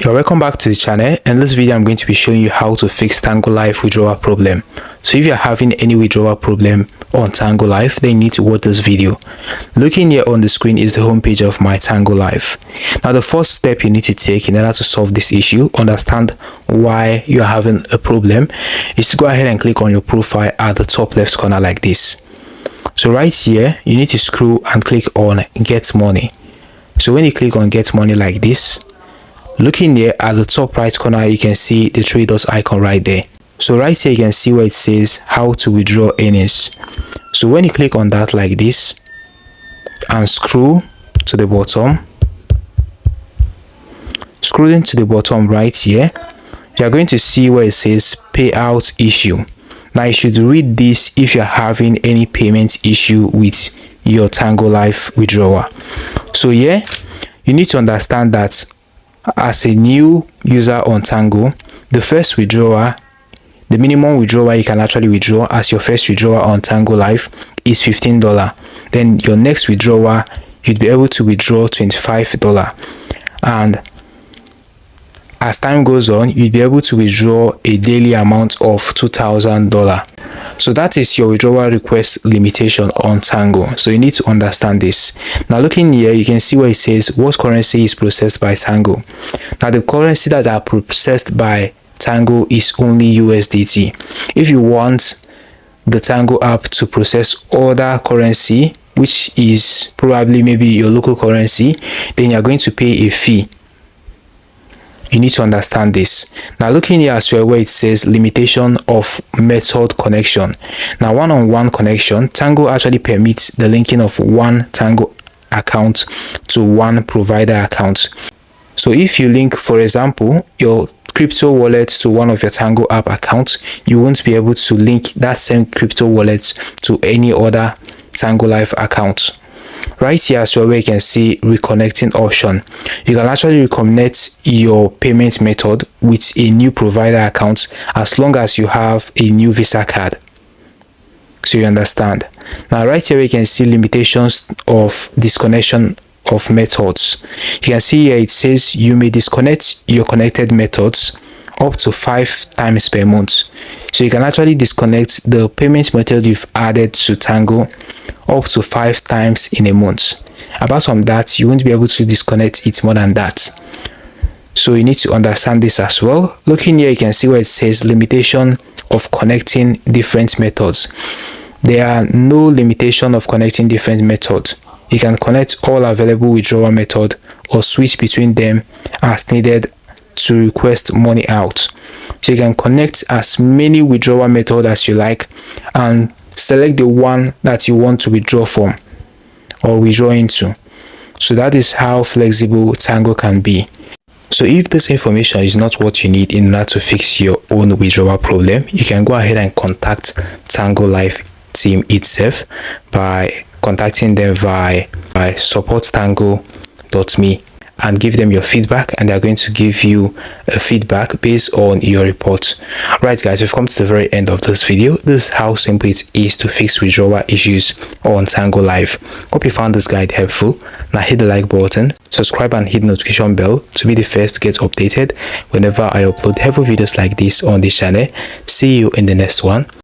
You're welcome back to the channel. In this video I'm going to be showing you how to fix Tango Life withdrawal problem. So if you're having any withdrawal problem on Tango Life, then you need to watch this video. Looking here on the screen is the homepage of my Tango Life. Now the first step you need to take in order to solve this issue, understand why you're having a problem, is to go ahead and click on your profile at the top left corner like this. So right here you need to scroll and click on Get Money. So when you click on Get Money like this, looking here at the top right corner, you can see the three dots icon right there. So right here you can see where it says how to withdraw earnings. So when you click on that like this and scroll to the bottom, scrolling to the bottom right here, you are going to see where it says payout issue. Now you should read this if you're having any payment issue with your Tango Life withdrawal. So yeah, you need to understand that as a new user on Tango, the first withdrawal, the minimum withdrawal you can actually withdraw as your first withdrawal on Tango Life is $15. Then your next withdrawal, you'd be able to withdraw $25. And as time goes on, you'd be able to withdraw a daily amount of $2,000. So that is your withdrawal request limitation on Tango. So you need to understand this. Now looking here, you can see where it says what currency is processed by Tango. Now the currency that are processed by Tango is only USDT. If you want the Tango app to process other currency, which is probably maybe your local currency, then you're going to pay a fee. You need to understand this. Now looking here as well where it says limitation of method connection. Now one-on-one connection, Tango actually permits the linking of one Tango account to one provider account. So if you link, for example, your crypto wallet to one of your Tango app accounts, you won't be able to link that same crypto wallet to any other Tango Life account. Right here as well where you can see reconnecting option, you can actually reconnect your payment method with a new provider account as long as you have a new Visa card. So you understand. Now right here you can see limitations of disconnection of methods. You can see here it says you may disconnect your connected methods up to 5 times per month. So you can actually disconnect the payment method you've added to Tango up to 5 times in a month. Apart from that, you won't be able to disconnect it more than that. So you need to understand this as well. Looking here, you can see where it says limitation of connecting different methods. There are no limitation of connecting different methods. You can connect all available withdrawal method or switch between them as needed to request money out. So you can connect as many withdrawal methods as you like and select the one that you want to withdraw from or withdraw into. So that is how flexible Tango can be. So if this information is not what you need in order to fix your own withdrawal problem, you can go ahead and contact Tango Life team itself by contacting them via support.tango.me and give them your feedback, and they're going to give you a feedback based on your report. Right guys, we've come to the very end of this video. This is how simple it is to fix withdrawal issues on Tango Life. Hope you found this guide helpful. Now hit the like button, subscribe and hit the notification bell to be the first to get updated whenever I upload helpful videos like this on this channel. See you in the next one.